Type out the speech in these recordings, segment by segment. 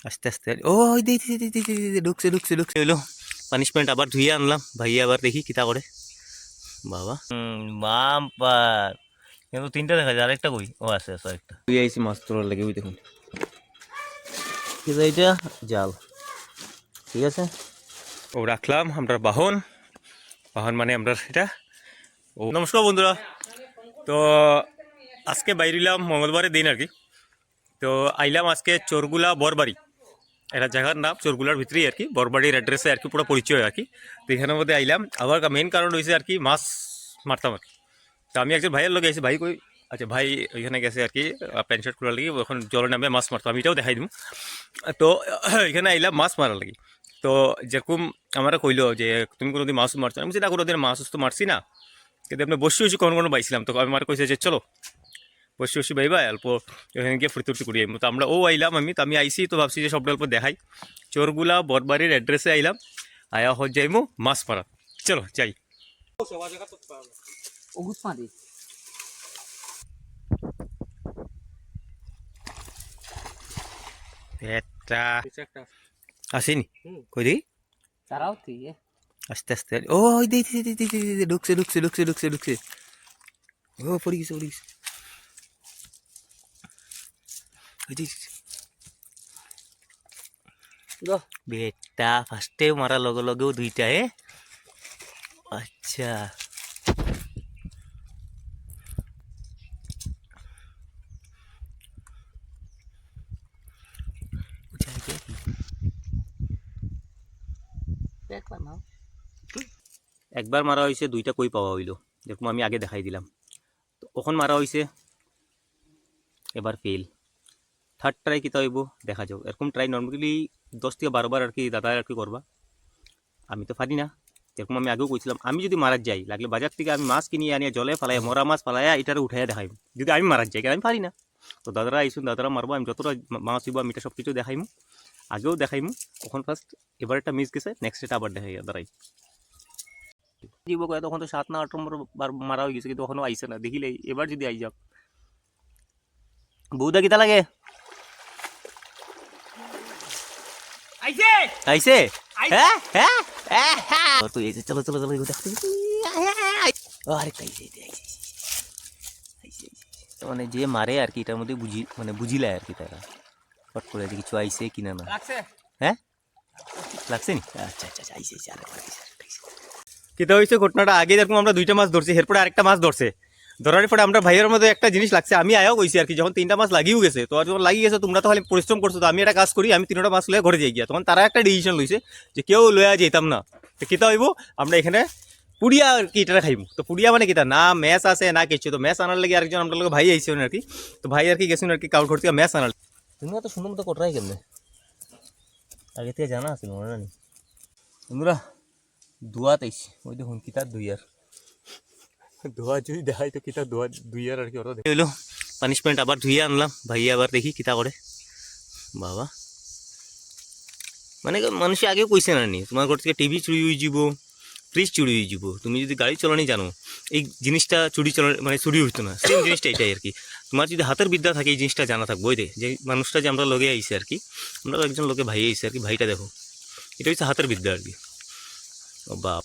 আস্তে আস্তে ও ঢুকছে ঢুকছে ঢুকছে হইলো পানিশমেন্ট আবার ধুইয়ে আনলাম ভাই আবার দেখি কিতা করে বাবা বাম্পার কিন্তু তিনটা দেখা যায় আরেকটা কই ও আছে আছে আরেকটা তুই আইছি মাছ তোলার লাগে ওই দেখুন কি এটা জাল ঠিক আছে ও রাখলাম আমরা বাহন বাহন মানে আমরা এটা ও নমস্কার বন্ধুরা তো আজকে বাইরিলাম মঙ্গলবারের দিন আর কি তো আইলাম আজকে চোরগুলা বরবাড়ি একটা জায়গার নাম চোরগুলার ভিতরেই আর কি বরবাড়ির অ্যাড্রেসে আর কি পুরো পরিচয় আর কি তো এখানের মধ্যে আইলাম আবার মেন কারণ হয়েছে আর কি মাছ মারতাম আর কি তো আমি একজন ভাইয়ের লোক গেছি ভাই কই আচ্ছা ভাই ওইখানে গেছে আর কি প্যান্ট শার্ট খোলার লাগি ওখানে জলে নামে মাছ মারতো আমি এটাও দেখাই দিম তো এখানে আইলাম মাছ মারার লাগি তো যেরকম আমরা কইলো যে তুমি কোনোদিন মাছ মারছো আমি সেটা কোনোদিন মাছ তো মারছি না কিন্তু আপনি বসে বসে কোনো পাইছিলাম তো আমার কইছে যে চলো বসে বসে ভাই অল্প এখানে গিয়ে ফুর্তি ফুর্তি করি তো আমরা ও আইলাম তো আমি আইসি তো ভাবছি যে সবটা অল্প দেখাই চোরগুলা বরবাড়ির অ্যাড্রেসে আইলাম আয়া হজ যাইমু মাছ মারা চলো যাই একটা আসেনি কই দেখি আস্তে আস্তে ও ঢুকছে ঢুকছে ঢুকছে ঢুকছে ঢুকছে ও পড়ে গেছে বেটা ফার্স্টে মারা লগে লগেও দুইটা আচ্ছা একবার মারা হয়েছে দুইটা কই পাওয়া হইলো যেরকম আমি আগে দেখাই দিলাম তো ওখান মারা হয়েছে এবার ফেল থার্ড ট্রাই কিতা হইব দেখা যাও এরকম ট্রাই নর্মালি 10 থেকে 12 বার আর কি দাদা আর কি করবা আমি তো পারি না যেরকম আমি আগেও কইছিলাম আমি যদি মারার যাই লাগলে বাজার থেকে আমি মাছ কিনিয়ে আনিয়ে জলে ফালাই মরা মাছ ফালাইয়া এটারে উঠাইয়া দেখাইম যদি আমি মারার যাই আমি পারি না তো দাদারা আইসুন দাদারা মারবো আমি যতটা মাছ হইব আমি এটা সব কিছু দেখাইমু আগেও দেখাইমু ওখান ফার্স্ট এবার একটা মিস গেছে নেক্সট এটা আবার দেখাই দাঁড়াই দিব কয় তখন তো 7 না 8 বার মারা হয়ে গেছে কিন্তু তখনও আইসে না দেখিলে এবার যদি আই যাক বউদা কিতা লাগে আইসে হ্যাঁ হ্যাঁ তো এই যে চলো চলো চলো আরেকটা মানে যে মারে আর কি এটার মধ্যে বুঝিলা আর কি তারা ফট করে যে কিছু আইসে কিনা না হ্যাঁ লাগছে নি আচ্ছা আচ্ছা আইসে কিতা হয়েছে ঘটনাটা আগে যেরকম আমরা দুইটা মাছ ধরছি এরপরে আরেকটা মাছ ধরছে ধরার পরে আমরা ভাইয়ের মধ্যে একটা জিনিস লাগছে আমি আয়াও কইছি আর কি যখন 3টা মাছ লাগিয়েও গেছে তো যখন লাগিয়ে গেছে তোমরা তো খালি পরিশ্রম করছো তো আমি একটা কাজ করি আমি 3টা মাছ লয়ে ঘরে যাই গিয়া তখন তারা একটা ডিসিশন লইছে যে কেউ লয়া যেতাম না তো কিতা হইব আমরা এখানে পুড়িয়া আর কি এটা খাইব তো পুড়িয়া মানে কিতা না ম্যাচ আছে না কিছু তো ম্যাচ আনার লাগে আরেকজন আমরা লোক ভাই আইছে আর কি তো ভাই আর কি গেছেন আর কি কাউট করতে ম্যাচ আনার তুমি তো সুন্দর মতো কোটরাই কেমনে আগে থেকে জানা আছে মনে নেই বন্ধুরা ধোয়াতেইস ওই দেখুন কিতার দুইয়ার ধোয়া যদি দেখাই তো কিতা ধোয়া দুইয়ার আর কি ওরা হইলো পানিশমেন্ট আবার ধুইয়ে আনলাম ভাই আবার দেখি কিতা করে বাবা মানে মানুষ আগেও কইছে না নি তোমার ঘর থেকে টিভি চুরি হয়ে যাব ফ্রিজ চুরি হয়ে যাব তুমি যদি গাড়ি চালানি জানো এই জিনিসটা চুরি চালানো মানে চুরি হইতো না সেম জিনিসটা এটাই আর কি তোমার যদি হাতের বিদ্যা থাকে এই জিনিসটা জানা থাকবো ওই যে মানুষটা যে আমরা লগে আইসে আর কি আমরা একজন লোকে ভাই আইসে আর কি ভাইটা দেখো এটা হচ্ছে হাতের বিদ্যা আর কি ও বাপ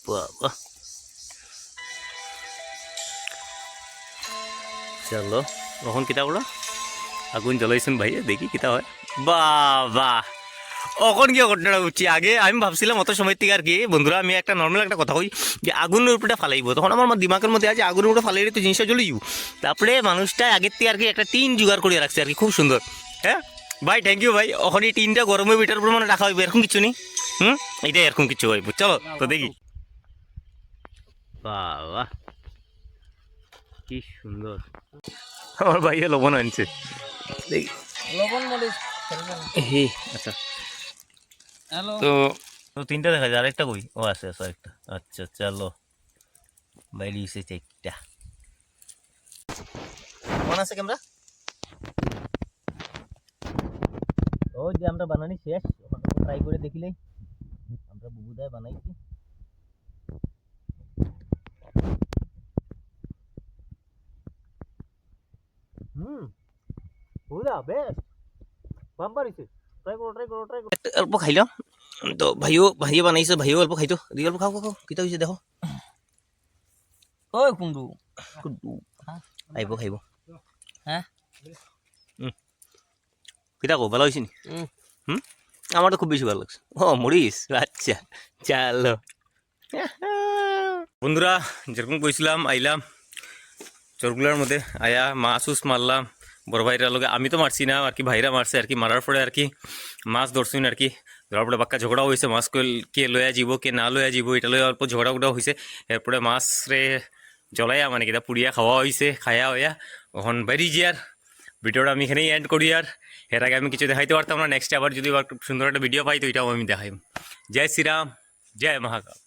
বাবা চলো এখন কিতা করো আগুন জ্বলাইছেন ভাই দেখি কিতা হয় বাবা এখন কি ঘটনাটা বুঝছি আগে আমি ভাবছিলাম অত সময় থেকে আর কি বন্ধুরা আমি একটা নর্মাল একটা কথা কই যে আগুনের উপরে ফালাইব তখন আমার দিমাগের মধ্যে আছে আগুনের উপরে ফালাইলে তো জিনিসটা জ্বলে যাবো তারপরে মানুষটা আগের থেকে আর কি একটা টিন জোগাড় করে রাখছে আর কি খুব সুন্দর হ্যাঁ ভাই থ্যাংক ইউ ভাই ওখানে টিনটা গরমে বিটার উপরে মানে রাখা হইবে এরকম কিছু নেই এইটাই এরকম কিছু হইব চলো তো দেখি বাবা কি সুন্দর আমার ভাইয়া লবণ আনছে দেখি আচ্ছা তো 3টা দেখা যায় আরেকটা কই ও আছে আছে আরেকটা আচ্ছা চলো বাইরে এসেছে একটা মন আছে ক্যামেরা ওই যে আমরা বানানি শেষ ট্রাই করে দেখিলেই আমরা বুবুদায় বানাইছি বুঝলা বেশ অল্প খাই লওঁ তো ভাইও বানাইছে ভাইও অল্প খাইতো দি অল্প খাওঁ খাওঁ কিতা হৈছে দেখো ঐ কোনটো আহিব খাইব হা কিতা কো ভালো হয়েছে নি আমার তো খুব বেশি ভালো লাগছে ও মরিস আচ্ছা চালো বন্ধুরা যেরকম কইছিলাম আইলাম চরগুলার মধ্যে আয়া মাছ উস মারলাম বড় ভাইরা লগে আমি তো মারছি না আর কি ভাইরা মারছে আর কি মারার পরে আর কি মাছ ধরছুন আর কি ধরার পরে বাক্কা ঝগড়া হয়েছে মাছ কে লয়া যাব কে না লয়া যাব এটা লয়া অল্প ঝগড়া গুড়া হয়েছে এরপরে মাছ রে জ্বলাইয়া মানে কিতা পুড়িয়া খাওয়া হয়েছে খায়া হইয়া ওখান বেরি যার ভিডিওটা আমি এখানেই এন্ড করি আর এর আগে আমি কিছু দেখাইতে পারতাম না নেক্সট আবার যদি সুন্দর একটা ভিডিও পাই তো এটাও আমি দেখাই জয় শ্রীরাম জয় মহাকাল